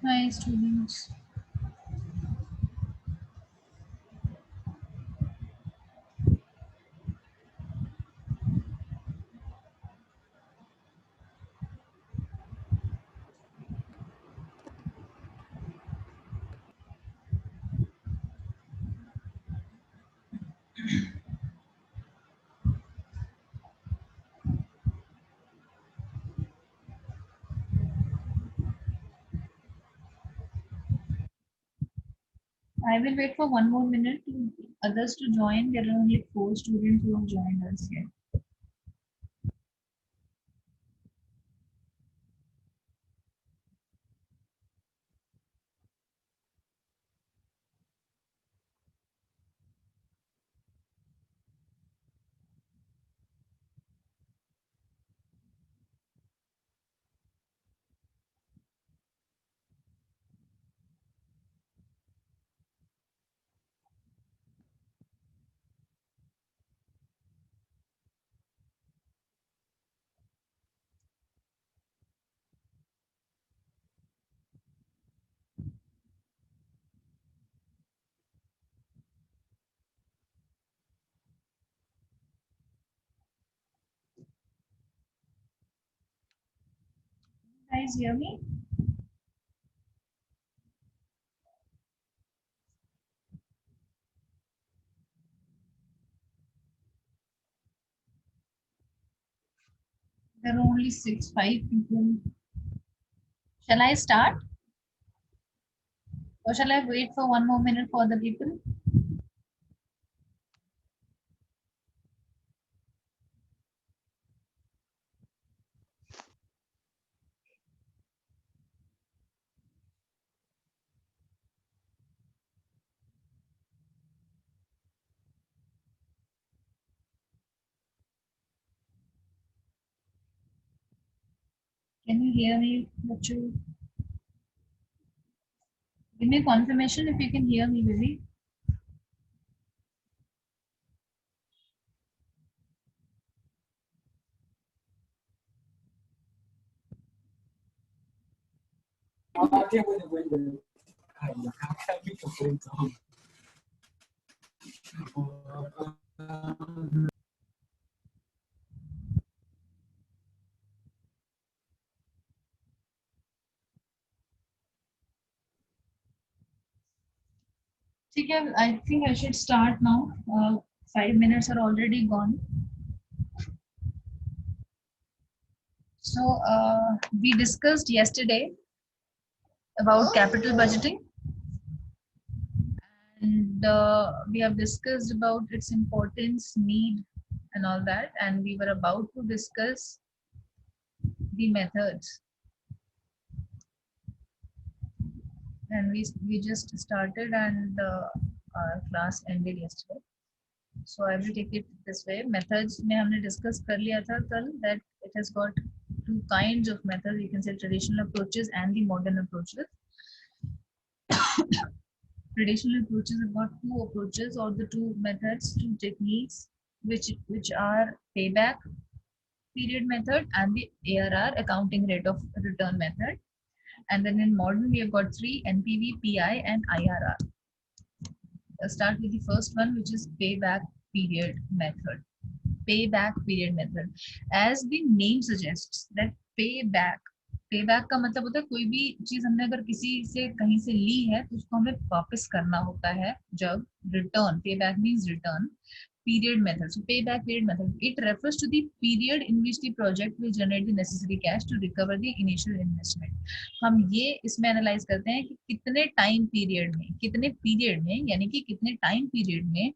Hi, students. I will wait for one more minute to others to join. There are only 4 students who have joined us yet. Guys, hear me? There are only 5 people. Shall I start or shall I wait for one more minute for the people? Can you hear me? Bachu? Give me confirmation if you can hear me, Vivi. ठीक है, I think I should start now. 5 minutes are already gone. So we discussed yesterday about capital budgeting, and we have discussed about its importance, need, and all that. And we were about to discuss the methods, and we just started, and our class ended yesterday. So I will take it this way. Methods में हमने discuss कर लिया था कल that it has got 2 kinds of methods. You can say traditional approaches and the modern approaches. Traditional approaches have got 2 approaches or the 2 methods, 2 techniques, which are payback period method and the ARR, accounting rate of return method. And then in modern, we have got 3: NPV, PI, and IRR. Let's start with the first one, which is payback period method. Payback period method. As the name suggests, that payback का मतलब होता है कोई भी चीज हमने अगर किसी से कहीं से ली है तो उसको हमें वापस करना होता है जब return. Payback means return. Period method. So payback period method. It refers to the period in which the project will generate the necessary cash to recover the initial investment. हम ये इसमें एनालाइज करते हैं कि कितने पीरियड में यानी कि कितने टाइम पीरियड में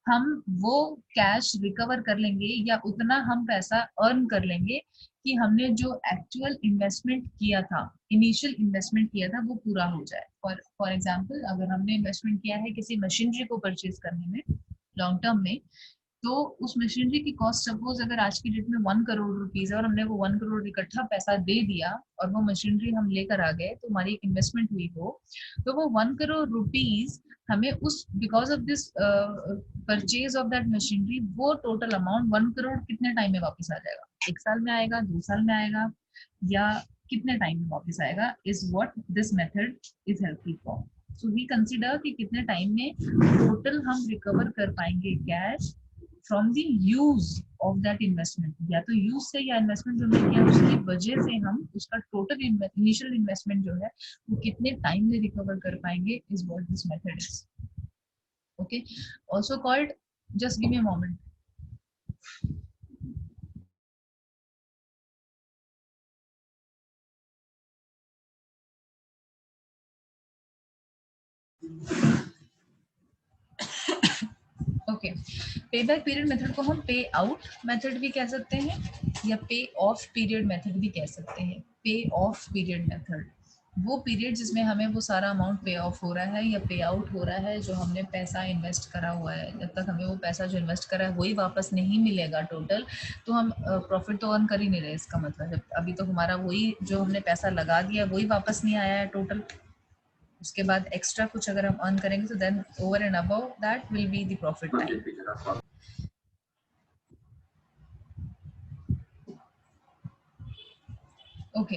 हम वो कैश रिकवर कर लेंगे या उतना हम पैसा अर्न कर लेंगे कि हमने जो एक्चुअल इन्वेस्टमेंट किया था, इनिशियल इन्वेस्टमेंट किया था, वो पूरा हो जाए. फॉर एग्जांपल, अगर हमने इन्वेस्टमेंट किया है किसी मशीनरी को परचेज करने में लॉन्ग टर्म में, तो उस मशीनरी की कॉस्ट सपोज अगर आज की डेट में 1 करोड़ रुपीज है और हमने वो 1 करोड़ इकट्ठा पैसा दे दिया और वो मशीनरी हम लेकर आ गए, तो हमारी इन्वेस्टमेंट हुई हो, तो वो 1 करोड़ रुपीज हमें उस because of this purchase of that machinery, वो टोटल अमाउंट 1 करोड़ कितने टाइम में वापस आ जाएगा? 1 साल में आएगा, 2 साल में आएगा, या कितने टाइम में वापस आएगा is what this method is helpful for. So we consider कि कितने टाइम में टोटल हम रिकवर कर पाएंगे cash from the use of that investment, या तो यूज से या इन्वेस्टमेंट जो हमने किया उसकी वजह से हम उसका टोटल इनिशियल इन्वेस्टमेंट जो है वो कितने टाइम में रिकवर कर पाएंगे is what this method is. Okay, also called, just give me a moment. Okay, पे बैक पीरियड मेथड को हम पे आउट मेथड भी कह सकते हैं या पे ऑफ पीरियड मेथड भी कह सकते हैं. पे ऑफ पीरियड मेथड वो पीरियड जिसमें हमें वो सारा अमाउंट पे ऑफ हो रहा है या पे आउट हो रहा है जो हमने पैसा इन्वेस्ट करा हुआ है. जब तक हमें वो पैसा जो इन्वेस्ट करा है वही वापस नहीं मिलेगा टोटल, तो हम प्रॉफिट तो अर्न कर ही नहीं रहे. इसका मतलब जब अभी तो हमारा वही जो हमने पैसा लगा दिया वही वापस नहीं आया है टोटल. उसके बाद एक्स्ट्रा कुछ अगर हम अर्न करेंगे तो then over and above that will be the profit time. Okay,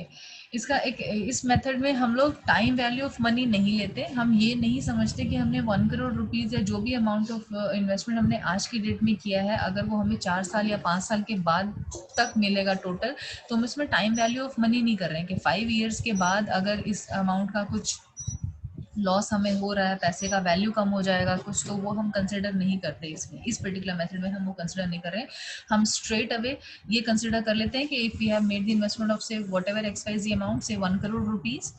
इसका एक इस मेथड में हम लोग टाइम वैल्यू ऑफ मनी नहीं लेते. हम ये नहीं समझते कि हमने 1 करोड़ रुपीज या जो भी अमाउंट ऑफ इन्वेस्टमेंट हमने आज की डेट में किया है अगर वो हमें 4 साल या 5 साल के बाद तक मिलेगा टोटल, तो हम इसमें टाइम वैल्यू ऑफ मनी नहीं कर रहे हैं कि 5 ईयर्स के बाद अगर इस अमाउंट का कुछ लॉस हमें हो रहा है, पैसे का वैल्यू कम हो जाएगा कुछ, तो वो हम कंसिडर नहीं करते. इसमें इस पर्टिकुलर मेथड में हम वो कंसिडर नहीं कर रहे हैं. हम स्ट्रेट अवे ये कंसिडर कर लेते हैं कि if we have made the investment of say whatever x y z amount say 1 crore rupees,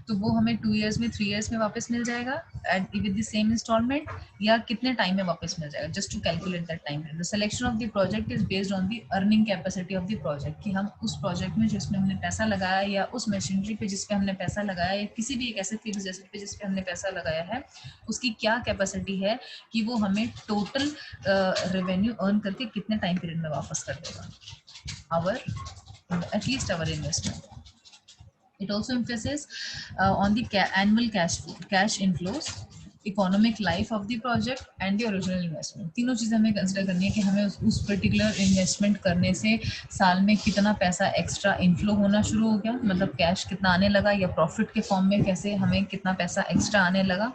तो वो हमें 2 ईयर्स में 3 ईयर्स में वापस मिल जाएगा at with the same installment, या कितने टाइम में वापस मिल जाएगा. Just to calculate that time. The selection of the project is based on the earning capacity of the project, कि हम उस प्रोजेक्ट में जिसमें हमने पैसा लगाया या उस मशीनरी पे जिस पे हमने पैसा लगाया या किसी भी एक ऐसे फिक्स एसेट पे जिस पे हमने पैसा लगाया है उसकी क्या कैपेसिटी है कि वो हमें टोटल रेवेन्यू अर्न करके कितने टाइम पीरियड में वापस कर देगा. Our at least our investment. It also emphasizes on the annual cash inflows, economic life of the project and the original investment. तीनों चीज़ें हमें कंसिडर करनी है कि हमें उस पर्टिकुलर इन्वेस्टमेंट करने से साल में कितना पैसा एक्स्ट्रा इनफ्लो होना शुरू हो गया, मतलब कैश कितना आने लगा, या प्रॉफिट के फॉर्म में कैसे हमें कितना पैसा एक्स्ट्रा आने लगा,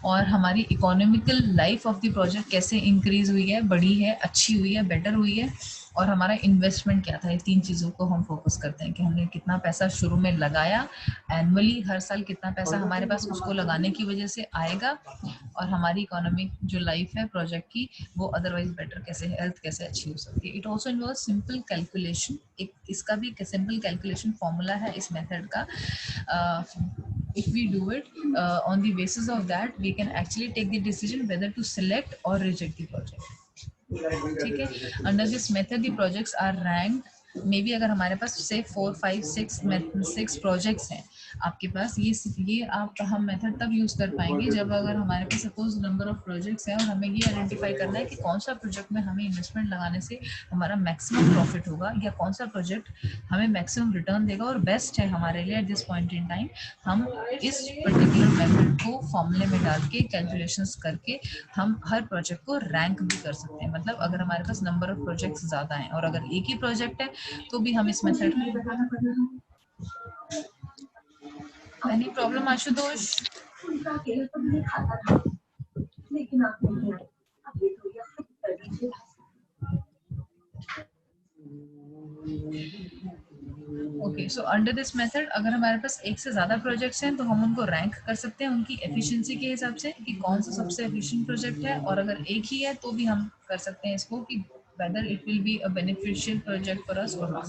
और हमारी economical life of the project कैसे इंक्रीज हुई है, बढ़ी है, अच्छी हुई है, बेटर हुई है, और हमारा इन्वेस्टमेंट क्या था. ये तीन चीज़ों को हम फोकस करते हैं कि हमने कितना पैसा शुरू में लगाया एनुअली, हर साल कितना पैसा हमारे पास उसको लगाने की वजह से आएगा, और हमारी इकोनॉमिक जो लाइफ है प्रोजेक्ट की वो अदरवाइज बेटर कैसे, हेल्थ कैसे अच्छी हो सकती है. It also involve simple calculation. एक इसका भी सिंपल कैलकुलेशन फॉर्मूला है इस मेथड का. If we do it on the basis of that, we can actually take the decision whether to select or reject the project. ठीक है. Under this method the projects are ranked. May be अगर हमारे पास से 4 5 6 projects हैं आपके पास, ये आप हम मेथड तब यूज कर पाएंगे जब अगर हमारे पास सपोज नंबर ऑफ प्रोजेक्ट्स हैं और हमें ये आइडेंटिफाई करना है कि कौन सा प्रोजेक्ट में हमें इन्वेस्टमेंट लगाने से हमारा मैक्सिमम प्रॉफिट होगा, या कौन सा प्रोजेक्ट हमें मैक्सिमम रिटर्न देगा और बेस्ट है हमारे लिए at this point in time. हम इस पर्टिकुलर मेथड को फॉर्मूले में डाल के कैलकुलेशंस करके हम हर प्रोजेक्ट को रैंक भी कर सकते हैं. मतलब अगर हमारे पास नंबर ऑफ प्रोजेक्ट्स ज़्यादा हैं और अगर एक ही प्रोजेक्ट है तो भी हम इस method. Any problem Ashutosh? Okay, so under this method अगर हमारे पास एक से ज़्यादा प्रोजेक्ट्स हैं तो हम उनको रैंक कर सकते हैं उनकी एफिशिएंसी के हिसाब से कि कौन सा सबसे एफिशिएंट प्रोजेक्ट है, और अगर एक ही है तो भी हम कर सकते हैं इसको कि whether it will be a beneficial project for us or not.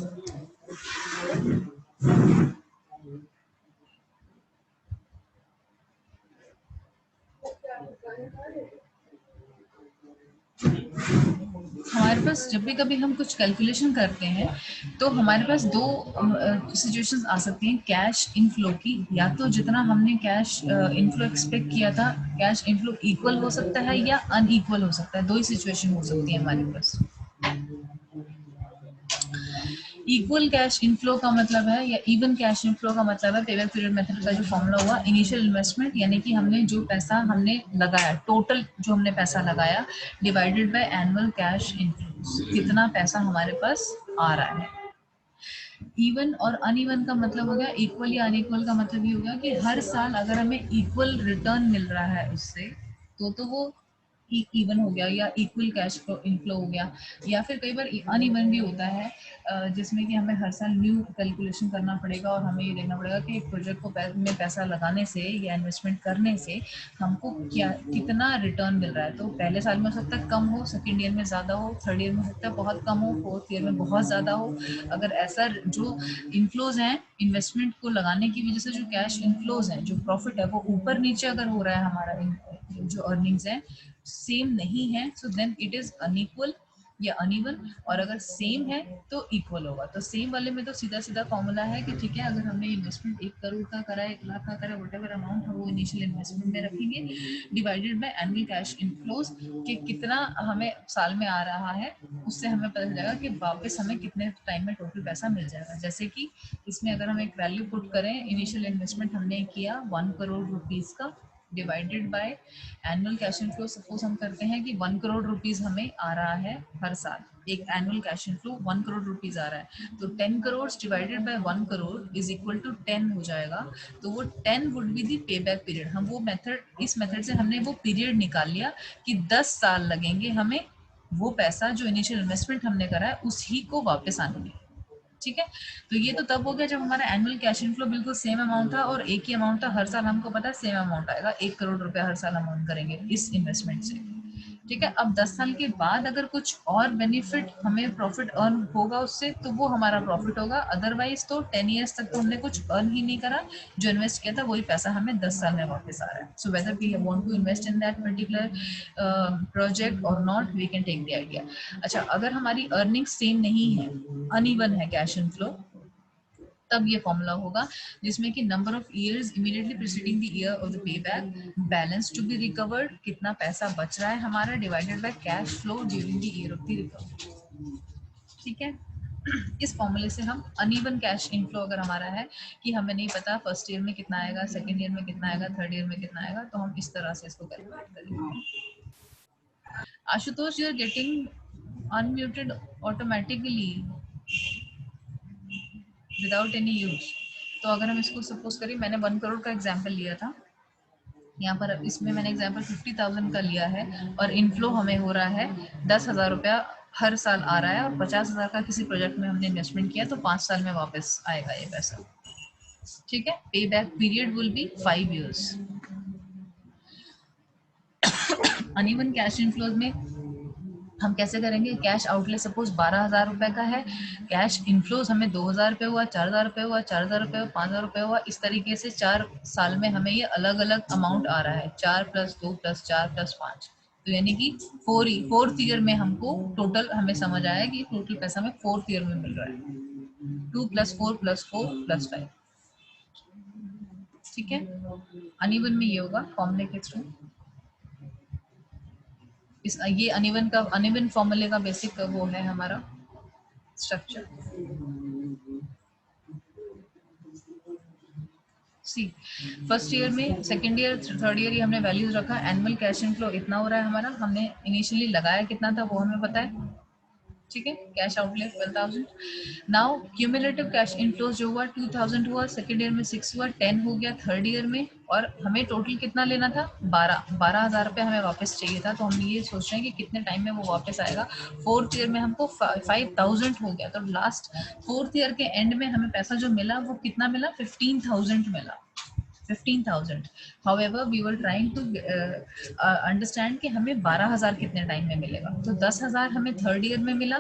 हमारे पास जब भी कभी हम कुछ कैलकुलेशन करते हैं तो हमारे पास दो सिचुएशंस आ सकती हैं कैश इनफ्लो की. या तो जितना हमने कैश इनफ्लो एक्सपेक्ट किया था कैश इनफ्लो इक्वल हो सकता है या अनइक्वल हो सकता है. दो ही सिचुएशन हो सकती है हमारे पास. इक्वल कैश इनफ्लो का मतलब है या इवन कैश इनफ्लो का मतलब है पेबैक पीरियड मेथड का जो फॉर्मूला हुआ इनिशियल इन्वेस्टमेंट, यानी कि हमने जो पैसा हमने लगाया टोटल जो हमने पैसा लगाया divided by annual cash inflow, कितना पैसा हमारे पास आ रहा है. इवन और अनइवन का मतलब हो गया, इक्वल या अनइक्वल का मतलब ये हो गया कि हर साल अगर हमें इक्वल रिटर्न मिल रहा है उससे, तो वो इवन हो गया या इक्वल कैश फ्लो इनफ्लो हो गया। या फिर कई बार अनइवन भी होता है, जिसमें कि हमें हर साल न्यू कैलकुलेशन करना पड़ेगा और हमें ये देखना पड़ेगा कि एक प्रोजेक्ट को में पैसा लगाने से या इन्वेस्टमेंट करने से हमको क्या कितना रिटर्न मिल रहा है। तो पहले साल में हो सकता है कम हो, सेकेंड ईयर में ज़्यादा हो, थर्ड ईयर में हो सकता है बहुत कम हो, फोर्थ ईयर में बहुत ज़्यादा हो। अगर ऐसा जो इनफ्लोज हैं इन्वेस्टमेंट को लगाने की वजह से, जो कैश इनफ्लोज हैं, जो प्रॉफिट है वो ऊपर नीचे अगर हो रहा है, हमारा जो अर्निंग्स है सेम नहीं है, so then it is unequal या अनइवन। और अगर सेम है तो इक्वल होगा। तो सेम वाले में तो सीधा सीधा फॉर्मूला है कि ठीक है, अगर हमने इन्वेस्टमेंट 1 करोड़ का करा है, 1 लाख का करा है, वट एवर अमाउंट है वो इनिशियल इन्वेस्टमेंट में रखेंगे, divided by annual cash inflows कि कितना हमें साल में आ रहा है, उससे हमें पता चल जाएगा कि वापस हमें कितने टाइम में टोटल पैसा मिल जाएगा। जैसे कि इसमें अगर हम एक वैल्यू पुट करें, इनिशियल इन्वेस्टमेंट हमने किया 1 करोड़ रुपीज़ का, divided by annual cash inflow, suppose हम करते हैं कि 1 करोड़ रुपीज हमें आ रहा है हर साल, एक annual cash inflow 1 crore rupees आ रहा है, तो 10 crore divided by 1 crore is equal to 10 हो जाएगा। तो वो 10 वुड बी दी पे बैक पीरियड। हम वो मेथड, इस मेथड से हमने वो पीरियड निकाल लिया कि 10 साल लगेंगे हमें वो पैसा जो इनिशियल इन्वेस्टमेंट हमने करा है उसी को वापस आने में। ठीक है, तो ये तो तब हो गया जब हमारा एनुअल कैश इनफ्लो बिल्कुल सेम अमाउंट था और एक ही अमाउंट था हर साल, हमको पता है सेम अमाउंट आएगा, 1 करोड़ रुपया हर साल अमाउंट करेंगे इस इन्वेस्टमेंट से। ठीक है, अब 10 साल के बाद अगर कुछ और बेनिफिट हमें प्रॉफिट अर्न होगा उससे, तो वो हमारा प्रॉफिट होगा। अदरवाइज तो 10 ईयर्स तक तो हमने कुछ अर्न ही नहीं करा, जो इन्वेस्ट किया था वही पैसा हमें 10 साल में वापस आ रहा है। So whether we want to invest in that particular project और not, we can take the idea. अच्छा, अगर हमारी अर्निंग सेम नहीं है, अनइवन है कैश इनफ्लो, तब ये फॉर्मूला होगा जिसमें कि number of years immediately preceding the year of the payback, balance to be recovered, कितना पैसा बच रहा है हमारा, divided by cash flow during the year of the recovery. ठीक है, इस फॉर्मूले से हम अनइवन कैश इनफ्लो अगर हमारा है कि हमें नहीं पता फर्स्ट ईयर में कितना आएगा, सेकेंड ईयर में कितना आएगा, थर्ड ईयर में कितना आएगा, तो हम इस तरह से इसको कैलकुलेट करेंगे। Ashutosh, you are getting unmuted automatically without any use. तो अगर हम इसको सपोज करें, मैंने 1 करोड़ का एग्जाम्पल लिया था यहाँ पर, इसमें मैंने एग्जाम्पल 50,000 का लिया है और इनफ्लो हमें हो रहा है 10,000 रुपया हर साल आ रहा है, और 50,000 का किसी प्रोजेक्ट में हमने इन्वेस्टमेंट किया तो 5 साल में वापस आएगा ये पैसा। ठीक है, पे back period will be 5 years। Uneven cash inflows में हम कैसे करेंगे, कैश आउटले सपोज 12,000 रुपए का है, कैश इनफ्लोज हमें 2,000 रुपये हुआ, 4,000 रुपये हुआ, 4,000 रुपये हुआ, 5,000 रुपये हुआ, इस तरीके से 4 साल में हमें ये अलग अलग अमाउंट आ रहा है, 4+2+4+5। तो यानी कि फोर्थ ईयर में हमको टोटल हमें समझ आया कि टोटल पैसा हमें फोर्थ ईयर में मिल रहा है, 2+4+4+5। ठीक है, अनइवन में ये होगा फॉर्मूले के थ्रू। इस ये अनइवन फॉर्मूले का बेसिक वो है हमारा स्ट्रक्चर। सी, फर्स्ट ईयर में, सेकंड ईयर, थर्ड ईयर, ये हमने वैल्यूज रखा, एनुअल कैश इनफ्लो इतना हो रहा है हमारा, हमने इनिशियली लगाया कितना था वो हमें पता है। ठीक है, cash outlay 12,000। Now cumulative cash inflows जो हुआ 2,000 हुआ, सेकंड ईयर में 6 हुआ, 10 हो गया थर्ड ईयर में, और हमें टोटल कितना लेना था, 12,000 रुपये हमें वापस चाहिए था। तो हम ये सोच रहे हैं कि कितने टाइम में वो वापस आएगा। फोर्थ ईयर में हमको 5,000 हो गया, तो लास्ट फोर्थ ईयर के एंड में हमें पैसा जो मिला वो कितना मिला, 15,000 मिला, 15,000। However, we were trying to understand कि हमें 12,000 कितने टाइम में मिलेगा। तो 10,000 हमें थर्ड ईयर में मिला,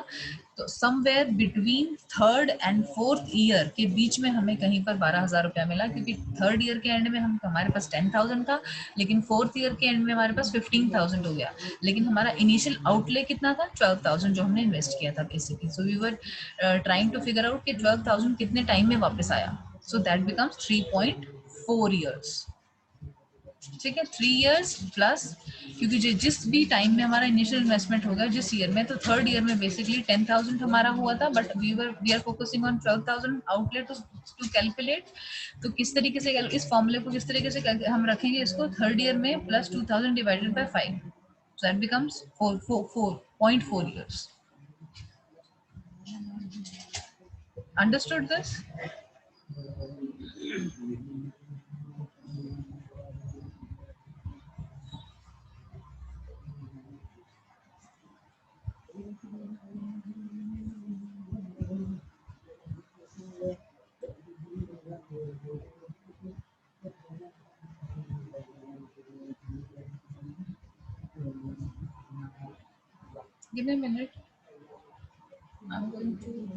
तो somewhere between third and fourth year के बीच में हमें कहीं पर 12,000 रुपया मिला, क्योंकि थर्ड ईयर के एंड में हम हमारे पास 10,000 था, लेकिन फोर्थ ईयर के एंड में हमारे पास 15,000 हो गया। लेकिन हमारा इनिशियल आउटले कितना था, 12,000 जो हमने इन्वेस्ट किया था basically. So we were trying to figure out कि 12,000 कितने टाइम में वापस आया। So that becomes 3.4 years। ठीक है, 3 years प्लस, क्योंकि जिस भी टाइम में हमारा इनिशियल इन्वेस्टमेंट होगा जिस ईयर में, तो थर्ड ईयर में बेसिकली 10,000 हमारा हुआ था, but we are focusing on 12,000 outlet to calculate. तो किस तरीके से इस फॉर्मूले को किस तरीके से हम रखेंगे इसको, थर्ड ईयर में plus 2,000 divided by 5, so that becomes 4.4 years। Understood this? Give me a minute. I'm going to.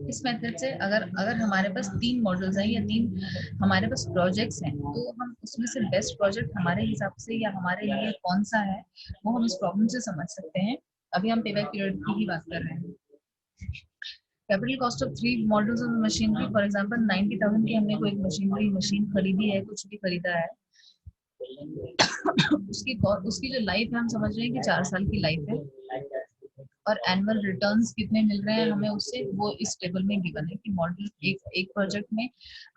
इस मेथड से अगर अगर हमारे पास 3 मॉडल्स हैं या 3 हमारे पास प्रोजेक्ट्स हैं, तो हम उसमें से बेस्ट प्रोजेक्ट हमारे हिसाब से या हमारे लिए कौन सा है वो हम इस प्रॉब्लम से समझ सकते हैं। अभी हम पेबैक पीरियड की ही बात कर रहे हैं। Capital cost of 3 models of machinery, for example 90,000 की हमने कोई मशीन खरीदी है, कुछ भी खरीदा है, उसकी जो लाइफ है हम समझ रहे हैं कि 4 साल की लाइफ है, और एनुअल रिटर्न्स कितने मिल रहे हैं हमें उससे, वो इस टेबल में गिवन है कि मॉडल एक प्रोजेक्ट में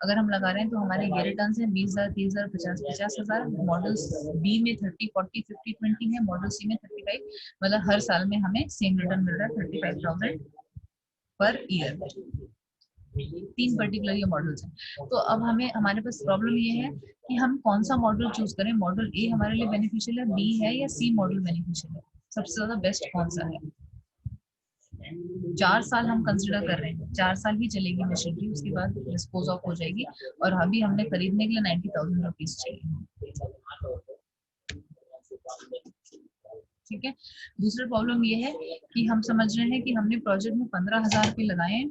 अगर हम लगा रहे हैं तो हमारे ये रिटर्न्स हैं 20,000, 30,000, 50,000। मॉडल बी में 30, 40, 50, 20 है, मॉडल सी में 35, मतलब हर साल में हमें सेम रिटर्न मिल रहा है 35,000 पर ईयर। 3 पर्टिकुलर ये मॉडल्स हैं। तो अब हमें हमारे पास प्रॉब्लम ये है कि हम कौन सा मॉडल चूज करें, मॉडल ए हमारे लिए बेनिफिशियल है, बी है, या सी मॉडल बेनिफिशियल है, सबसे ज्यादा बेस्ट कौन सा है। 4 साल हम कंसिडर कर रहे हैं, 4 साल ही चलेगी मशीनरी, उसके बाद डिस्पोज ऑफ हो जाएगी, और अभी हमने खरीदने के लिए 90,000 रुपीज चाहिए। ठीक है। दूसरा प्रॉब्लम ये है कि हम समझ रहे हैं कि हमने प्रोजेक्ट में 15,000 रुपये लगाए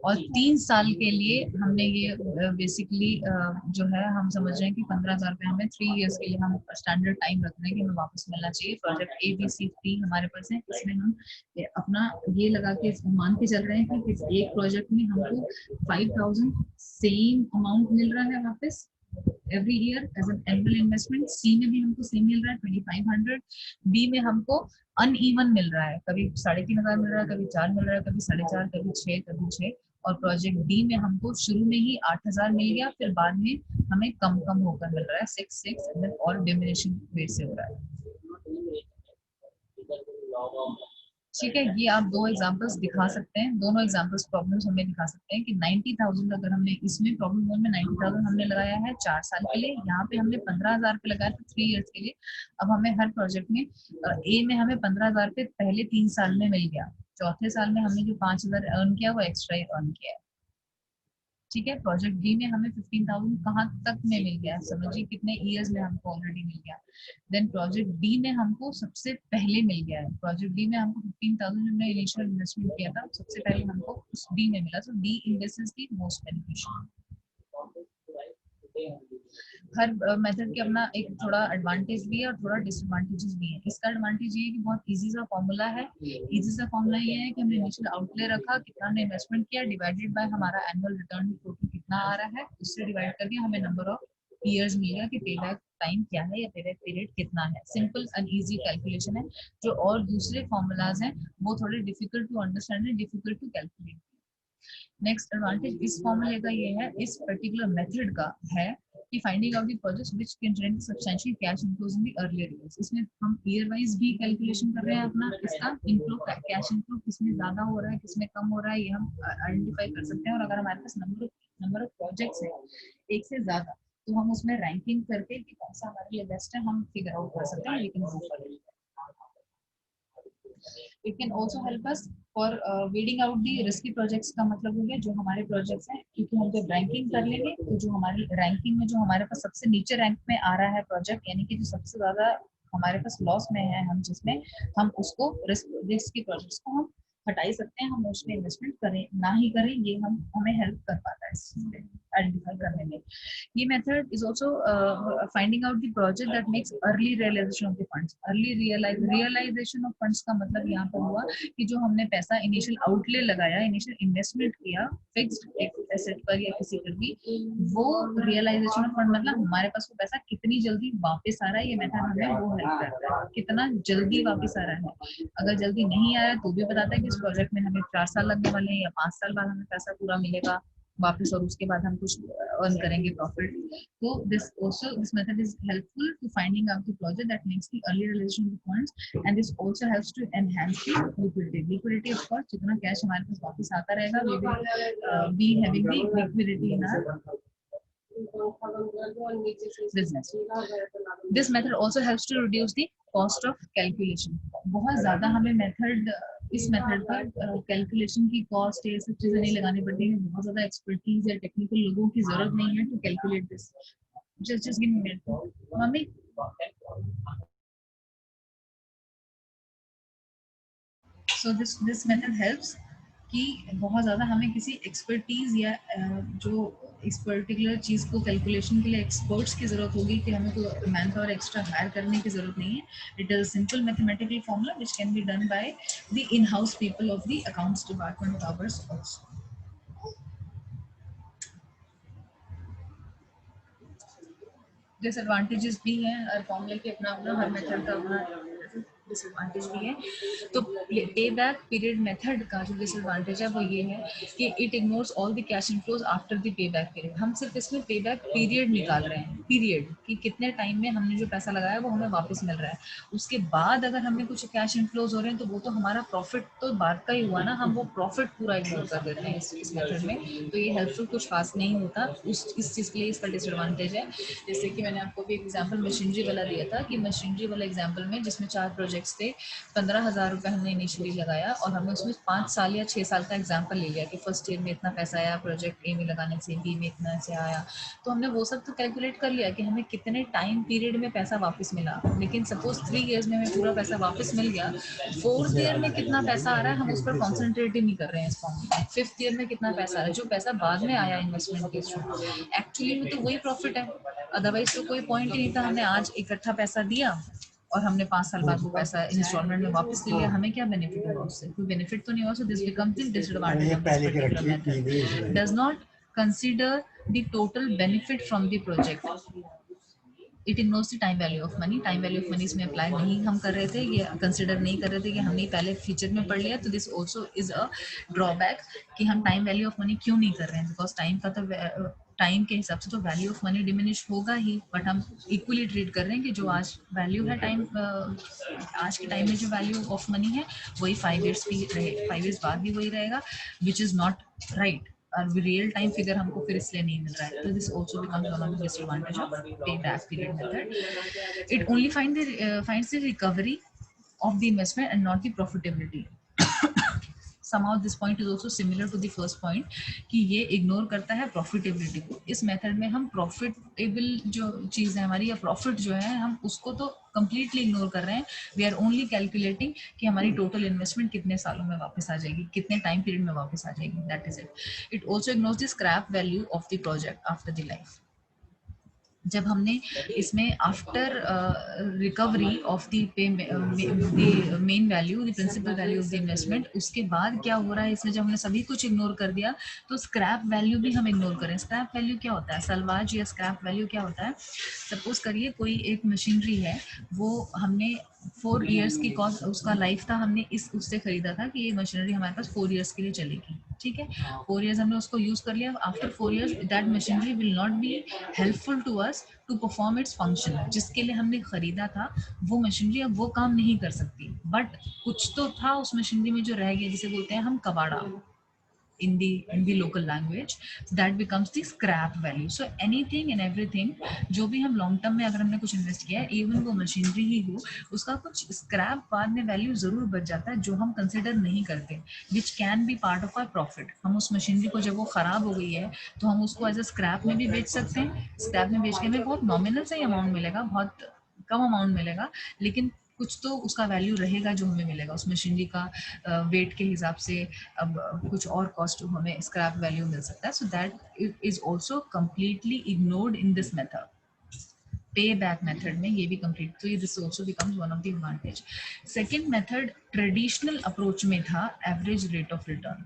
और 3 साल के लिए हमने ये बेसिकली जो है हम समझ रहे हैं कि 15,000 रुपये हमें 3 इयर्स के लिए हम स्टैंडर्ड टाइम रख रहे हैं कि हमें वापस मिलना चाहिए। प्रोजेक्ट ए बी सी 3 हमारे पास है, इसमें हम अपना ये लगा के मान के चल रहे हैं कि एक प्रोजेक्ट में हमको 5,000 सेम अमाउंट मिल रहा है वापस every year as an annual investment. C में भी हमको सेम मिल रहा है 2,500। बी में हमको अनइवन मिल रहा है, कभी 3,500 मिल रहा है, कभी 4 मिल रहा है, कभी 4.5, कभी 6, कभी 6। और प्रोजेक्ट डी में हमको शुरू में ही 8,000 मिल गया, फिर बाद में हमें कम कम होकर मिल रहा है 6 और डिमिनिशिंग रेट से हो रहा है। ठीक है, ये आप 2 एग्जांपल्स दिखा सकते हैं, दोनों एग्जांपल्स प्रॉब्लम्स हमें दिखा सकते हैं कि 90,000 अगर हमने इसमें प्रॉब्लम 1 में 90,000 हमने लगाया है 4 साल के लिए, यहाँ पे हमने 15,000 रुपये लगाया था 3 इयर्स के लिए। अब हमें हर प्रोजेक्ट में ए में हमें 15,000 रुपये पहले 3 साल में मिल गया, चौथे साल में हमने जो 5,000 अर्न किया वो एक्स्ट्रा अर्न किया है। ठीक है। प्रोजेक्ट बी में हमें 15,000 कहाँ तक में मिल गया, समझिए कितने ईयर्स में हमको ऑलरेडी मिल गया। देन प्रोजेक्ट डी में हमको सबसे पहले मिल गया है, प्रोजेक्ट डी में हमको 15,000 हमने इनिशियल इन्वेस्टमेंट किया था, सबसे पहले हमको उस डी में मिला। तो D in this is the most beneficial. Her method के अपना एक थोड़ा एडवांटेज भी है और थोड़ा डिसएडवांटेजेस भी है। इसका एडवांटेज ये है कि बहुत इजी सा फॉर्मूला है। इजी सा फॉर्मूला ये है कि हमने इनिशियल आउटले रखा, कितना हमने इन्वेस्टमेंट किया, डिवाइडेड बाय हमारा एनुअल रिटर्न टोटल कितना आ रहा है, उससे डिवाइड करके हमें नंबर ऑफ ईयर्स मिलेगा कि पेबैक टाइम क्या है या पेबैक पीरियड कितना है। सिंपल एंड इजी कैलकुलेशन है। जो और दूसरे फॉर्मूलाज हैं वो थोड़े डिफिकल्ट टू अंडरस्टैंड है, difficult to calculate. Next advantage इस फॉर्मूले का ये है, इस पर्टिकुलर मेथड का है कि finding out the projects which can generate substantial cash inflows in the earlier years. इसमें हम ईयर वाइज भी कैलकुलेशन कर रहे हैं अपना, इसका इनफ्लो कैश इनफ्लो किसमें ज्यादा हो रहा है किसमें कम हो रहा है, ये हम आइडेंटिफाई कर सकते हैं। और अगर हमारे पास नंबर ऑफ प्रोजेक्ट्स है एक से ज्यादा, तो हम उसमें रैंकिंग करके कि कौन सा हमारे लिए बेस्ट है हम फिगर आउट कर सकते हैं। लेकिन it can also help us for weeding out the risky projects। का मतलब हो गया जो हमारे प्रोजेक्ट्स हैं, क्योंकि हम जब रैंकिंग कर लेंगे तो जो हमारी रैंकिंग में जो हमारे पास सबसे नीचे रैंक में आ रहा है प्रोजेक्ट, यानी कि जो सबसे ज्यादा हमारे पास लॉस में है, हम जिसमें हम उसको रिस्क की प्रोजेक्ट्स को हम हटा ही सकते हैं, हम उसमें इन्वेस्टमेंट करें ना ही करें, ये हमें हेल्प कर पाता है आइडेंटिफाई करने में। ये method is also finding out the project that makes early realization of the funds. Early realization of funds का मतलब यहाँ पर हुआ कि जो हमने पैसा इनिशियल आउटले लगाया, इनिशियल इन्वेस्टमेंट किया फिक्स्ड एसेट पर या किसी पर भी, वो रियलाइजेशन ऑफ फंड मतलब हमारे पास वो पैसा कितनी जल्दी वापस आ रहा है, ये मेथड हमें वो हेल्प करता है, कितना जल्दी वापस आ रहा है। अगर जल्दी नहीं आया तो भी बताता है कि इस प्रोजेक्ट में हमें 4 साल लगने वाले हैं या 5 साल बाद हमें पैसा पूरा मिलेगा वापस, और उसके बाद हम कुछ अर्न करेंगे प्रॉफिट। तो this method is helpful to finding out the project that makes the early realization of funds, and this also helps to enhance the liquidity of course, जितना कैश हमारे पास वापस आता रहेगा we will be having the liquidity in our business. This method also helps to reduce the cost of calculation. बहुत ज्यादा हमें method इस मेथड पर कैलकुलेशन की कॉस्ट ये सब चीजें नहीं लगानी पड़ती है, बहुत ज्यादा एक्सपर्टीज या टेक्निकल लोगों की जरूरत नहीं है to calculate this. just give me a minute mummy. So this method helps कि बहुत ज़्यादा हमें किसी एक्सपर्टीज या जो इस पर्टिकुलर चीज़ को कैलकुलेशन के लिए एक्सपर्ट्स की ज़रूरत होगी कि हमें कोई मैन पावर एक्स्ट्रा हायर करने की ज़रूरत नहीं है। It is simple mathematical formula which can be done by the in house people of the accounts department hours also. Disadvantages भी हैं, हर फॉर्मूले के अपना अपना, हर मेथड का अपना डिसएडवांटेज भी है। तो पे बैक पीरियड मेथड का जो डिसएडवांटेज है वो ये है कि it ignores all the cash inflows after the pay back period. हम सिर्फ इसमें पे बैक पीरियड निकाल रहे हैं, पीरियड कि कितने टाइम में हमने जो पैसा लगाया वो हमें वापस मिल रहा है। उसके बाद अगर हमें कुछ कैश इनफ्लोज हो रहे हैं तो वो तो हमारा प्रॉफिट तो बाद का ही हुआ ना, हम वो प्रॉफिट पूरा इग्नोर कर देते हैं इस मेथड में। तो ये हेल्पफुल कुछ खास नहीं होता, इस चीज़ के लिए इसका डिसएडवांटेज है। जैसे कि मैंने आपको भी एग्जाम्पल मशीनरी वाला दिया था कि मशीनरी वाला एग्जाम्पल में जिसमें 4 प्रोजेक्ट्स थे, 15,000 रुपये हमने इनिशियली लगाया और हमने उसमें 5 साल या 6 साल का एग्जाम्पल ले लिया कि फर्स्ट ईयर में इतना पैसा आया, प्रोजेक्ट ए में लगाने से बी में इतना से आया, तो हमने वो सब तो कैलकुलेट कर लिया कि हमें कितने टाइम पीरियड में पैसा वापस मिला। लेकिन सपोज 3 ईयर्स में हमें पूरा पैसा वापस मिल गया, 4th ईयर में कितना पैसा आ रहा है हम उस पर कॉन्सेंट्रेट ही नहीं कर रहे हैं इस फॉर्म में। 5th ईयर में कितना पैसा आ रहा है, जो पैसा बाद में आया इन्वेस्टमेंट के थ्रू, एक्चुअली में तो वही प्रॉफिट है, अदरवाइज तो कोई पॉइंट ही नहीं था। हमने आज इकट्ठा पैसा दिया और हमने 5 साल बाद वो पैसा इंस्टॉलमेंट में वापस ले लिया, हमें क्या बेनिफिट हुआ उससे? कोई बेनिफिट तो नहीं हुआ। So this becomes the disadvantage of this particular method, does not consider the total benefit from the project. It ignores the time value of money. Time value of money इसमें apply नहीं हम कर रहे थे, ये कंसिडर नहीं कर रहे थे कि हमने पहले फीचर में पढ़ लिया। तो this also is a drawback कि हम टाइम वैल्यू ऑफ मनी क्यों नहीं कर रहे हैं, बिकॉज टाइम का तो टाइम के हिसाब से तो वैल्यू ऑफ मनी डिमिनिश होगा ही, बट हम इक्वली ट्रीट कर रहे हैं कि जो आज वैल्यू है टाइम, आज के टाइम में जो वैल्यू ऑफ मनी है वही 5 ईयर्स भी रहे, 5 ईयर्स बाद भी वही रहेगा, which is not right. Real time figure हमको फिर इसलिए नहीं मिल रहा है। तो this also becomes one of the disadvantage of pay back period method. It only finds the recovery of the investment and not the profitability. Somehow this point is also similar to the first point कि ये ignore करता है profitability को। इस method में हम profitable जो चीज़ है हमारी या प्रॉफिट जो है हम उसको तो कम्प्लीटली इग्नोर कर रहे हैं। वी आर ओनली कैलकुलेटिंग कि हमारी टोटल इन्वेस्टमेंट कितने सालों में वापस आ जाएगी, कितने टाइम पीरियड में वापस आ जाएगी, that is it. It also ignores the scrap value of the project after the life. जब हमने इसमें after recovery of the main value, the principal value of the investment, उसके बाद क्या हो रहा है इसमें, जब हमने सभी कुछ इग्नोर कर दिया तो स्क्रैप वैल्यू भी हम इग्नोर करें। स्क्रैप वैल्यू क्या होता है, सलवाज या स्क्रैप वैल्यू क्या होता है? सपोज करिए कोई एक मशीनरी है, वो हमने 4 ईयर्स की कॉस्ट उसका लाइफ था, हमने इस उससे खरीदा था कि ये मशीनरी हमारे पास 4 ईयर्स के लिए चलेगी, ठीक है। 4 ईयर्स हमने उसको यूज कर लिया। After 4 years that machinery will not be helpful to us to perform its function. जिसके लिए हमने खरीदा था वो मशीनरी अब वो काम नहीं कर सकती, बट कुछ तो था उस मशीनरी में जो रह गया, जिसे बोलते हैं हम कबाड़ा in the local language, that becomes the scrap value. So anything and everything जो भी हम लॉन्ग टर्म में अगर हमने कुछ इन्वेस्ट किया है, इवन वो मशीनरी ही हो, उसका कुछ स्क्रैप बाद में वैल्यू जरूर बच जाता है जो हम कंसिडर नहीं करते, which can be part of our profit. हम उस मशीनरी को जब वो खराब हो गई है तो हम उसको एज अ स्क्रैप में भी बेच सकते हैं। स्क्रैप में बेच के हमें बहुत नॉमिनल से अमाउंट मिलेगा, बहुत कम अमाउंट मिलेगा, लेकिन कुछ तो उसका वैल्यू रहेगा जो हमें मिलेगा उस मशीनरी का वेट के हिसाब से। अब कुछ और कॉस्ट हमें स्क्रैप वैल्यू मिल सकता है, so that is also completely ignored in this method. पे बैक मेथड में ये भी कंप्लीट, तो ये this also becomes one of the advantage. Second method traditional approach में था average rate of return.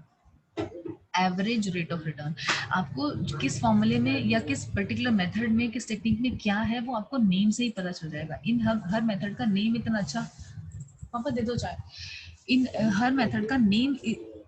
Average rate of return आपको किस फॉर्मूले में या किस पर्टिकुलर मेथड में, किस टेक्निक में क्या है, वो आपको नेम से ही पता चल जाएगा। इन हर मेथड का नेम इतना अच्छा, पापा दे दो चाय। इन हर मेथड का नेम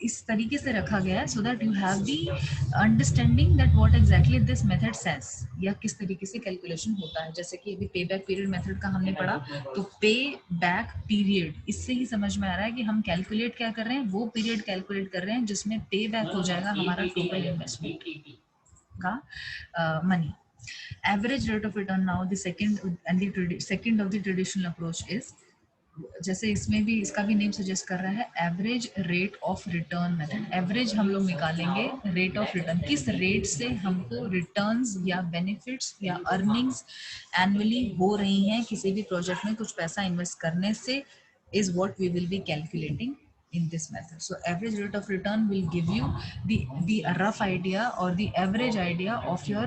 इस तरीके से रखा गया है so that you have the understanding that what exactly this method says, या किस तरीके से कैलकुलेशन होता है। जैसे कि अभी पे बैक पीरियड मेथड का हमने पढ़ा, तो पे बैक पीरियड इससे ही समझ में आ रहा है कि हम कैलकुलेट क्या कर रहे हैं, वो पीरियड कैलकुलेट कर रहे हैं जिसमें पे बैक हो जाएगा हमारा टोटल इन्वेस्टमेंट का money. Average rate of return now the second of the traditional approach is, जैसे इसमें भी इसका भी नेम सजेस्ट कर रहा है, average rate of return method. Average हम लोग निकालेंगे रेट ऑफ रिटर्न, किस रेट से हमको रिटर्न्स या बेनिफिट्स या अर्निंग्स एनुअली हो रही हैं किसी भी प्रोजेक्ट में कुछ पैसा इन्वेस्ट करने से, is what we will be calculating in this method. So average rate of return will give you the rough idea or the average idea of your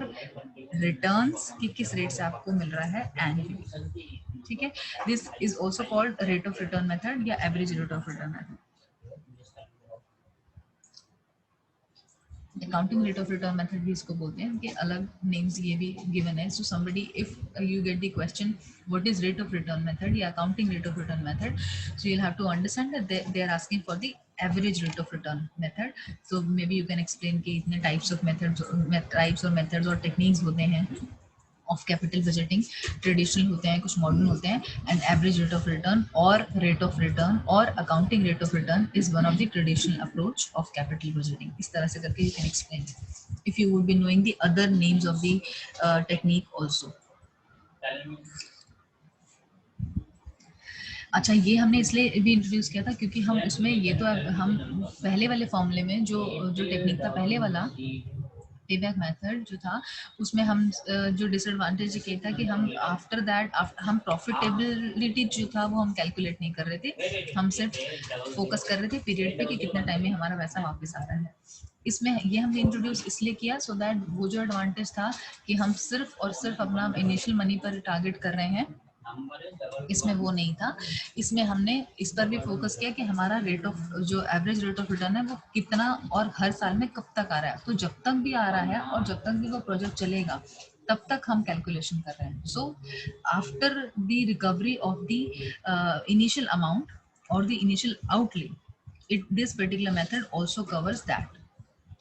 returns कि किस रेट से आपको मिल रहा है annually, ठीक है। This is also called rate of return method या average rate of return method। Accounting rate of return method भी इसको बोलते हैं, कि अलग नेम्स ये भी गिवन है। So somebody if you get the question what is rate of return method या accounting rate of return method, so you have to understand that they are asking for the average rate of return method. So may be you can explain कि इतने types of types और methods और techniques होते हैं of capital budgeting, traditional होते हैं, कुछ modern होते हैं, and average rate of return और रेट ऑफ रिटर्न और accounting rate of return is one of the traditional approach of capital budgeting. इस तरह से करके you can explain if you would be knowing the other names of the technique also. अच्छा, ये हमने इसलिए भी इंट्रोड्यूस किया था क्योंकि हम उसमें ये तो हम पहले वाले फॉर्मूले में जो जो टेक्निक था पहले वाला पेबैक मेथड जो था, उसमें हम जो डिसएडवांटेज ये था कि हम आफ्टर दैट हम प्रॉफिटेबिलिटी जो था वो हम कैलकुलेट नहीं कर रहे थे, हम सिर्फ फोकस कर रहे थे पीरियड पे कि कितना टाइम में हमारा पैसा वापस आ रहा है। इसमें ये हमने इंट्रोड्यूस इसलिए किया सो दैट वो जो एडवांटेज था कि हम सिर्फ और सिर्फ अपना इनिशियल मनी पर टारगेट कर रहे हैं, इसमें वो नहीं था। इसमें हमने इस पर भी फोकस किया कि हमारा रेट ऑफ जो एवरेज रेट ऑफ रिटर्न है वो कितना और हर साल में कब तक आ रहा है। तो जब तक भी आ रहा है और जब तक भी वो प्रोजेक्ट चलेगा तब तक हम कैलकुलेशन कर रहे हैं। So after the recovery of the initial amount और the initial outlay, it this particular method also covers that.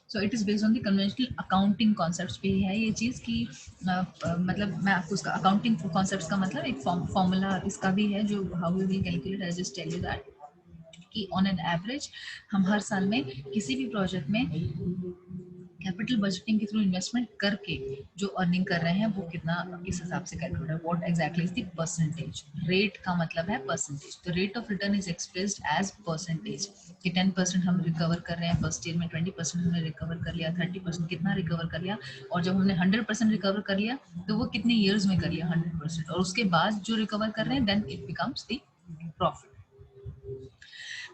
So it is based on the conventional accounting concepts पे है ये चीज़ की मतलब मैं आपको उसका अकाउंटिंग कॉन्सेप्ट्स का मतलब एक फॉर्मूला इसका भी है जो how we will calculate, I just tell you that कि ऑन एन एवरेज हम हर साल में किसी भी प्रोजेक्ट में कैपिटल बजटिंग के थ्रू इन्वेस्टमेंट करके जो अर्निंग कर रहे हैं वो कितना किस हिसाब से कैलकुलेट है, what exactly is the percentage. Rate का मतलब है परसेंटेज, तो rate of return is expressed as percentage कि 10% हम रिकवर कर रहे हैं फर्स्ट ईयर में, 20% हमने रिकवर कर लिया, 30% कितना रिकवर कर लिया, और जब हमने 100% रिकवर कर लिया तो वो कितने ईयर्स में कर लिया 100%, और उसके बाद जो रिकवर कर रहे हैं then it becomes the profit.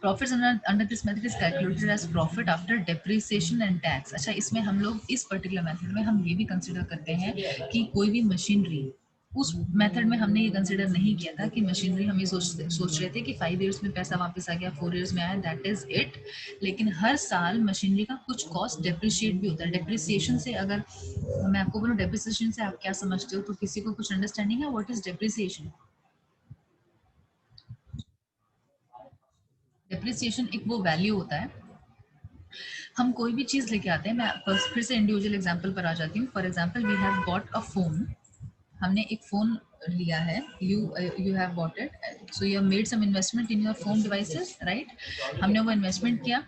Profits under this method is calculated as profit after depreciation and tax। अच्छा, इसमें हम लोग इस पर्टिकुलर मेथड में हम ये भी कंसिडर करते हैं कि कोई भी मशीनरी, उस मेथड में हमने ये कंसिडर नहीं किया था कि मशीनरी हम ये सोच रहे थे कि 5 इयर्स में पैसा वापस आ गया, 4 इयर्स में आया, दैट इज इट। लेकिन हर साल मशीनरी का कुछ कॉस्ट डेप्रिशिएट भी होता है। डेप्रिसिएशन से अगर मैं आपको बोलूँ डेप्रिसिएशन से आप क्या समझते हो, तो किसी को कुछ अंडरस्टैंडिंग है व्हाट इज डेप्रिसिएशन? डेप्रिसिएशन एक वो वैल्यू होता है, हम कोई भी चीज लेके आते हैं, मैं फिर से इंडिविजुअल एग्जांपल पर आ जाती हूँ। For example we have bought a phone, हमने एक फोन लिया है, you have bought it, so you have made some investment in your phone devices, right. हमने वो इन्वेस्टमेंट किया,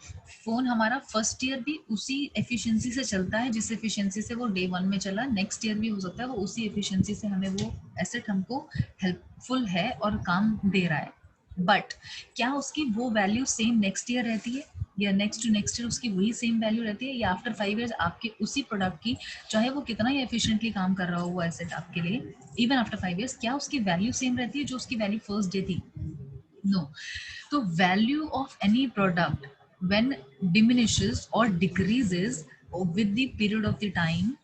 फोन हमारा फर्स्ट ईयर भी उसी एफिशिएंसी से चलता है जिस एफिशिएंसी से वो डे 1 में चला, नेक्स्ट ईयर भी हो सकता है वो उसी एफिशिएंसी से हमें वो एसेट हमको हेल्पफुल है और काम दे रहा है, बट क्या उसकी वो वैल्यू सेम नेक्स्ट ईयर रहती है? या नेक्स्ट टू नेक्स्ट ईयर उसकी वही सेम वैल्यू रहती है, या आफ्टर 5 इयर्स आपके उसी प्रोडक्ट की, चाहे वो कितना ही एफिशिएंटली काम कर रहा हो वो एसेट आपके लिए, इवन आफ्टर 5 इयर्स, क्या उसकी वैल्यू सेम रहती है जो उसकी वैल्यू फर्स्ट डे थी? नो. तो value of any product when diminishes और decreases with the period of the time,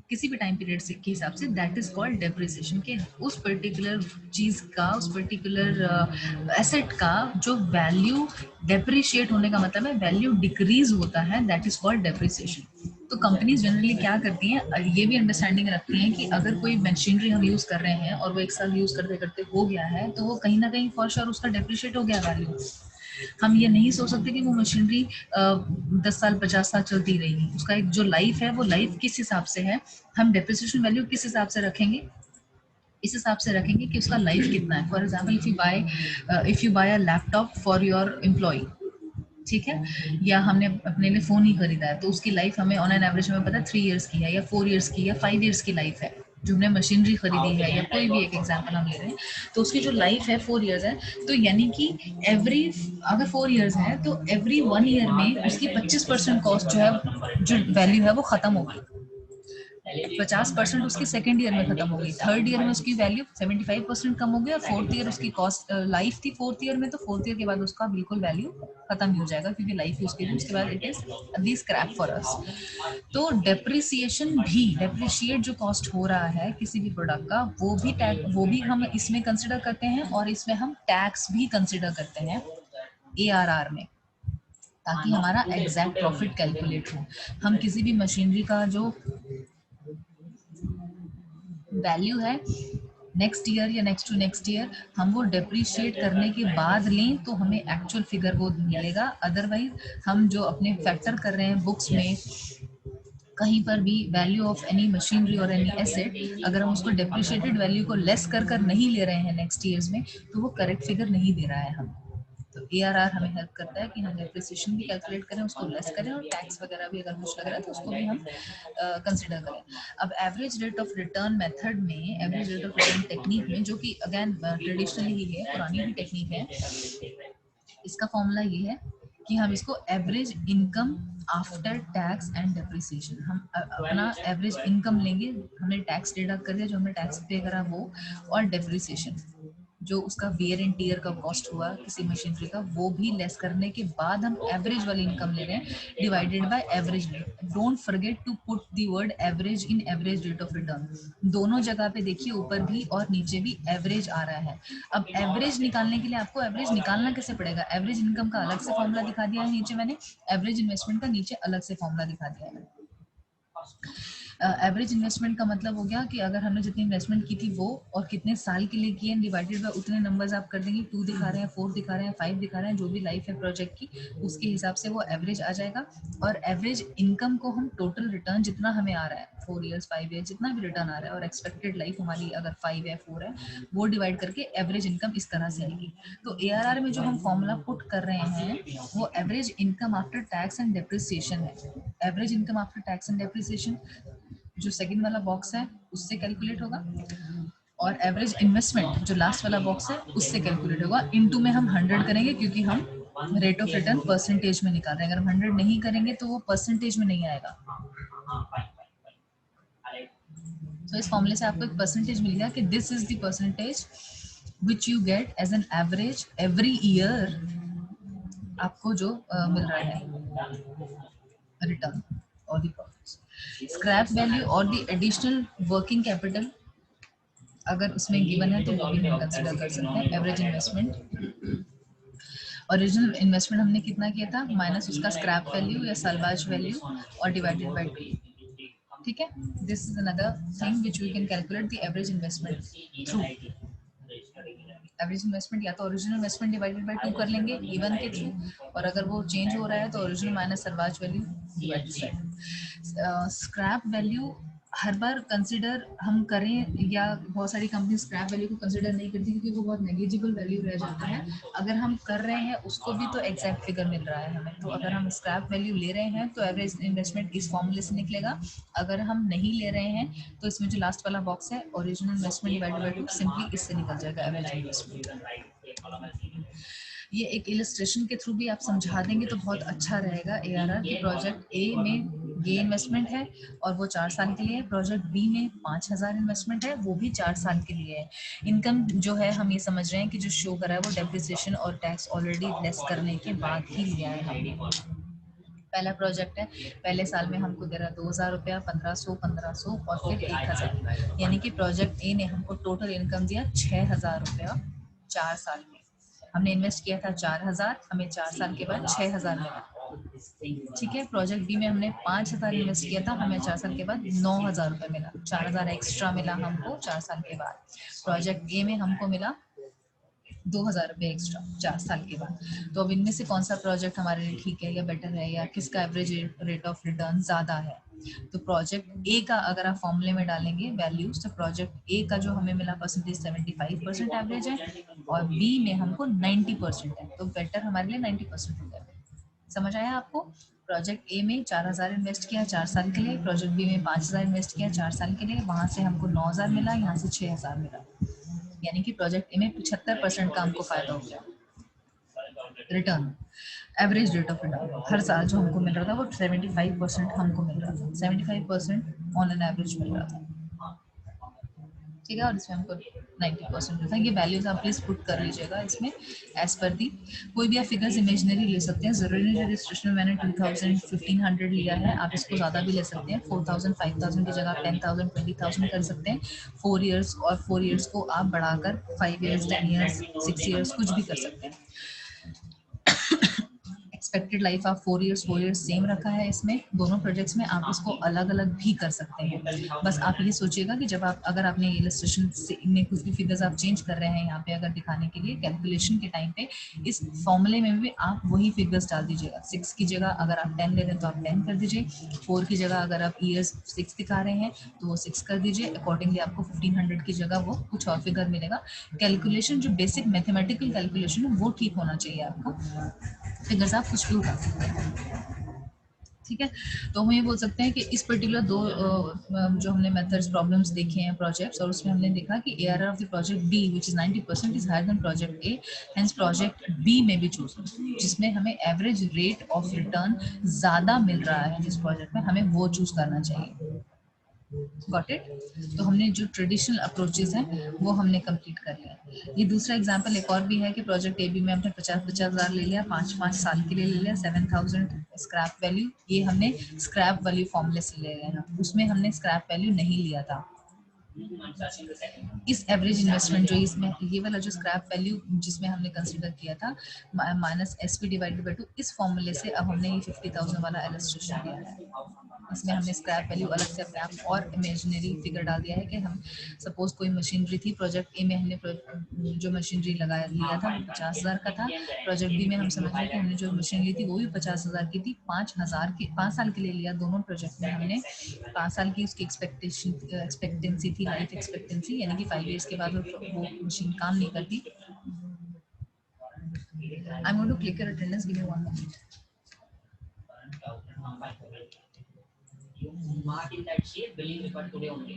किसी भी टाइम पीरियड से के हिसाब से, दैट इज कॉल्ड डेप्रिसिएशन। के उस पर्टिकुलर चीज का, उस पर्टिकुलर एसेट का जो वैल्यू डेप्रिशिएट होने का मतलब है वैल्यू डिक्रीज होता है, दैट इज कॉल्ड डेप्रिसिएशन। तो कंपनीज जनरली क्या करती हैं, ये भी अंडरस्टैंडिंग रखती हैं कि अगर कोई मशीनरी हम यूज कर रहे हैं और वो एक साल यूज करते करते हो गया है, तो वो कहीं ना कहीं फॉर श्योर उसका डेप्रिशिएट हो गया वैल्यू। हम ये नहीं सोच सकते कि वो मशीनरी 10 साल 50 साल चलती रहेगी, उसका एक जो लाइफ है वो लाइफ किस हिसाब से है, हम डेप्रिसिएशन वैल्यू किस हिसाब से रखेंगे, इस हिसाब से रखेंगे कि उसका लाइफ कितना है। For example if you buy a laptop for your employ, ठीक है, या हमने अपने लिए फोन ही खरीदा है, तो उसकी लाइफ हमें ऑन एन एवरेज हमें पता है 3 इयर्स की है या 4 इयर्स की या 5 इयर्स की लाइफ है। जो हमने मशीनरी खरीदी है या कोई भी एक एग्जाम्पल हम ले रहे हैं, तो उसकी जो लाइफ है 4 इयर्स है। तो यानी कि एवरी, अगर 4 इयर्स है तो एवरी 1 ईयर में उसकी 25% कॉस्ट जो है, जो वैल्यू है वो खत्म होगी। 50% उसकी सेकेंड ईयर में खत्म होगी, थर्ड ईयर में उसकी वैल्यू 75% कम हो गई, और फोर्थ ईयर उसकी कॉस्ट लाइफ थी फोर्थ ईयर में, तो फोर्थ ईयर के बाद उसका बिल्कुल वैल्यू खत्म ही हो जाएगा, क्योंकि लाइफ ही उसकी थी, उसके बाद it is the scrap for us. तो डेप्रिसिएशन भी, डेप्रिशिएट जो कॉस्ट हो रहा है किसी भी प्रोडक्ट का, वो भी हम इसमें कंसिडर करते हैं, और इसमें हम टैक्स भी कंसिडर करते हैं ARR में, ताकि हमारा एग्जैक्ट प्रॉफिट कैलकुलेट हो। हम किसी भी मशीनरी का जो वैल्यू है नेक्स्ट ईयर या नेक्स्ट टू नेक्स्ट ईयर, हम वो डेप्रिशिएट करने के बाद लें तो हमें एक्चुअल फिगर वो मिलेगा। अदरवाइज हम जो अपने फैक्टर कर रहे हैं बुक्स में कहीं पर भी वैल्यू ऑफ एनी मशीनरी और एनी एसेट, अगर हम उसको डेप्रिशिएटेड वैल्यू को लेस कर कर नहीं ले रहे हैं नेक्स्ट ईयर्स में, तो वो करेक्ट फिगर नहीं दे रहा है हमें। तो ARR हमें हेल्प करता है कि हम डेप्रिसिएशन भी कैलकुलेट करें, उसको लेस करें, और टैक्स वगैरह भी अगर कुछ लग रहा है तो उसको भी हम कंसिडर करें। अब average rate of return method में, average rate of return technique में, जो कि अगेन ट्रेडिशनली ही है, पुरानी भी टेक्निक है, इसका फॉर्मूला ये है कि हम इसको average income after tax and depreciation, हम अपना एवरेज इनकम लेंगे, हमने टैक्स डिडक्ट कर दिया जो हमने टैक्स पे करा वो, और डेप्रिसिएशन जो उसका वेयर एंड टीयर का कॉस्ट हुआ किसी मशीनरी का, वो भी लेस करने के बाद हम एवरेज वाली इनकम ले रहे हैं, divided by average rate. Don't forget to put the word average in average rate of return. दोनों जगह पे देखिए, ऊपर भी और नीचे भी एवरेज आ रहा है। अब एवरेज निकालने के लिए आपको एवरेज निकालना कैसे पड़ेगा? एवरेज इनकम का अलग से फॉर्मूला दिखा दिया है नीचे मैंने, एवरेज इन्वेस्टमेंट का नीचे अलग से फॉर्मूला दिखा दिया है। एवरेज इन्वेस्टमेंट का मतलब हो गया कि अगर हमने जितनी इन्वेस्टमेंट की थी वो, और कितने साल के लिए की है, डिवाइडेड बाय उतने नंबर्स आप कर देंगे, 2 दिखा रहे हैं, 4 दिखा रहे हैं, 5 दिखा रहे हैं, जो भी लाइफ है प्रोजेक्ट की, उसके हिसाब से वो एवरेज आ जाएगा। और एवरेज इनकम को हम टोटल रिटर्न जितना हमें आ रहा है, 4 इयर्स 5 इयर्स जितना भी रिटर्न आ रहा है, और एक्सपेक्टेड लाइफ हमारी अगर 5 है 4 है, वो डिवाइड करके एवरेज इनकम इस तरह से आएगी। तो ARR में जो हम फॉर्मूला पुट कर रहे हैं वो average income after tax and depreciation है। Average income after tax and depreciation जो सेकंड वाला बॉक्स है उससे कैलकुलेट होगा, और एवरेज इन्वेस्टमेंट जो लास्ट वाला बॉक्स है उससे कैलकुलेट होगा। इनटू में हम 100 करेंगे, क्योंकि हम रेट ऑफ रिटर्न परसेंटेज में निकाल रहे हैं। अगर हम 100 नहीं करेंगे तो वो परसेंटेज में नहीं आएगा। तो इस फॉर्मूले से आपको एक परसेंटेज मिल गया कि this is the percentage which you get as an average every year, आपको जो मिल रहा है रिटर्न और दी प्रॉफिट्स। स्क्रैप वैल्यू और दी एडिशनल वर्किंग कैपिटल अगर उसमें गिवन है तो वो भी हम कंसिडर कर सकते हैं। एवरेज इन्वेस्टमेंट, ओरिजिनल इन्वेस्टमेंट हमने कितना किया था, माइनस उसका स्क्रैप वैल्यू या सलवाज वैल्यू, और डिवाइडेड बाय 2। ठीक है, this is another thing which we can calculate the average investment through. Average investment या तो ओरिजिनल इन्वेस्टमेंट डिवाइडेड बाय 2 कर लेंगे गिवन के थ्रू, और अगर वो चेंज हो रहा है तो original minus salvage value divided by. Scrap value हर बार कंसिडर हम करें, या बहुत सारी कंपनी स्क्रैप वैल्यू को कंसिडर नहीं करती क्योंकि वो बहुत नेग्लिजिबल वैल्यू रह जाता है। अगर हम कर रहे हैं उसको भी तो एग्जैक्ट फिगर मिल रहा है हमें, तो अगर हम स्क्रैप वैल्यू ले रहे हैं तो एवरेज इन्वेस्टमेंट इस फॉर्मूले से निकलेगा। अगर हम नहीं ले रहे हैं तो इसमें जो लास्ट वाला बॉक्स है original investment divided by 2 simply इससे निकल जाएगा एवरेज इन्वेस्टमेंट। ये एक इलस्ट्रेशन के थ्रू भी आप समझा देंगे तो बहुत अच्छा रहेगा। ARR की प्रोजेक्ट ए में ये इन्वेस्टमेंट है और वो 4 साल के लिए है, प्रोजेक्ट बी में 5,000 इन्वेस्टमेंट है, वो भी 4 साल के लिए है। इनकम जो है हम ये समझ रहे हैं कि जो शो कर रहा है वो डेप्रिसिएशन और टैक्स ऑलरेडी लेस करने के बाद ही लिया है हमने। पहला प्रोजेक्ट है, पहले साल में हमको दे रहा है 2,000 रुपया, 1,500 और फिर 1,000, यानी कि प्रोजेक्ट ए ने हमको टोटल इनकम दिया 6,000 रुपया 4 साल में। हमने इन्वेस्ट किया था 4,000, हमें 4 साल के बाद 6,000 मिला। ठीक है, प्रोजेक्ट बी में हमने 5,000 इन्वेस्ट किया था, हमें 4 साल के बाद 9,000 रुपये मिला, 4,000 एक्स्ट्रा मिला हमको 4 साल के बाद। प्रोजेक्ट ए में हमको मिला 2,000 रुपये एक्स्ट्रा 4 साल के बाद। तो अब इनमें से कौन सा प्रोजेक्ट हमारे लिए ठीक है या बेटर है, या किसका एवरेज रेट ऑफ रिटर्न ज़्यादा है? तो प्रोजेक्ट ए का अगर आप फॉर्मूले में डालेंगे वैल्यूज, तो प्रोजेक्ट ए का जो हमें मिला परसेंटेज 75% एवरेज है और बी में हमको 90% है, तो बेटर हमारे लिए 90% हो गया। समझ आया आपको? प्रोजेक्ट ए में 4,000 इन्वेस्ट किया 4 साल के लिए, प्रोजेक्ट बी में 5,000 इन्वेस्ट किया 4 साल के लिए, वहां से हमको 9,000 मिला, यहाँ से 6,000 मिला, यानी कि प्रोजेक्ट ए में 75% का हमको फायदा हो गया। Return, average rate of return हर साल जो हमको मिल रहा था वो 75% हमको मिल रहा था, 75% ऑन एन एवरेज मिल रहा था। ठीक है, और इसमें हमको 90% मिलता है। ये वैल्यूज आप प्लीज पुट कर लीजिएगा इसमें एज पर दी। कोई भी आप फिगर्स इमेजनरी ले सकते हैं, जरूरी नहीं रजिस्ट्रेशन में मैंने 2,000 1,500 लिया है, आप इसको ज़्यादा भी ले सकते हैं, 4,000 5,000 की जगह 10,000 20,000 कर सकते हैं। 4 ईयर्स और 4 ईयर्स को आप बढ़ाकर 5 ईयर्स 10 ईयर्स 6 ईयर्स कुछ भी कर सकते हैं। एक्सपेक्टेड लाइफ आप 4 ईयर्स सेम रखा है इसमें, दोनों प्रोजेक्ट्स में आप इसको अलग अलग भी कर सकते हैं। बस आप ये सोचिएगा कि जब आप अगर आपने इलस्ट्रेशन में कुछ भी फिगर्स आप चेंज कर रहे हैं यहाँ पे अगर दिखाने के लिए कैलकुलेशन के टाइम पे, इस फॉर्मूले में भी आप वही फिगर्स डाल दीजिएगा। 6 की जगह अगर आप 10 ले रहे हैं तो आप 10 कर दीजिए, 4 की जगह अगर आप ईयर्स 6 दिखा रहे हैं तो वो 6 कर दीजिए, अकॉर्डिंगली आपको 1,500 की जगह वो कुछ और फिगर मिलेगा। कैलकुलेशन जो बेसिक मैथमेटिकल कैलकुलेशन है वो ठीक होना चाहिए आपका, फिगर्स आप कुछ भी उठा सकते हैं। ठीक है, तो हम ये बोल सकते हैं कि इस पर्टिकुलर दो जो हमने मेथड्स प्रॉब्लम्स देखे हैं प्रोजेक्ट्स, और उसमें हमने देखा कि ARR of the project b which is 90% is higher than project a, hence project b में भी चूज जिसमें हमें एवरेज रेट ऑफ रिटर्न ज़्यादा मिल रहा है, जिस प्रोजेक्ट में हमें वो चूज करना चाहिए। Got it? तो हमने जो ट्रेडिशनल अप्रोचेस हैं वो हमने कंप्लीट कर लिया। ये दूसरा एग्जांपल एक और भी है कि प्रोजेक्ट ए बी में हमने 50,000 ले लिया, 5 साल के लिए ले लिया, 7,000 स्क्रैप वैल्यू, ये हमने स्क्रैप वैल्यू फॉर्मूले से ले रहे हैं, उसमें हमने स्क्रैप वैल्यू नहीं लिया था। इस एवरेज इन्वेस्टमेंट जो इसमें ये वाला जो स्क्रैप वैल्यू जिसमें हमने कंसीडर किया था माइनस SP डिवाइडेड बाई 2, इस फॉर्मूले से अब हमने ये 50,000 वाला इलस्ट्रेशन दिया है। इसमें हमने स्क्रैप वैल्यू अलग से अपने आप और इमेजिनरी फिगर डाल दिया है कि हम सपोज कोई मशीनरी थी, प्रोजेक्ट ए में हमने जो मशीनरी लगाया लिया था वो 50,000 का था, प्रोजेक्ट बी में हम समझ रहे कि हमने जो मशीनरी थी वो भी 50,000 की थी, 5,000 की 5 साल के लिए लिया। दोनों प्रोजेक्ट में हमने 5 साल की उसकी एक्सपेक्टेंसी थी, लाइफ एक्सपेक्टेंसी, यानी कि 5 ईयर्स के बाद वो मशीन काम नहीं करती। I'm going to click your attendance, give me 1 minute. You mark in that sheet, billing record today only.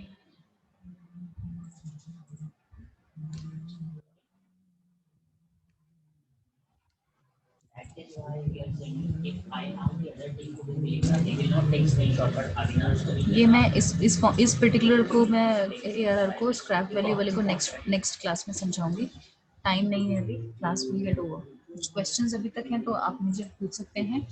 That is why we are saying if I have the other team to do billing, they will not take screenshot, but Avinash ये मैं इस particular को मैं ARR को scrap value वाले को next class में समझाऊंगी। Time नहीं है अभी, क्लास विल गेट ओवर। कुछ क्वेश्चंस अभी तक हैं तो आप मुझे पूछ सकते हैं।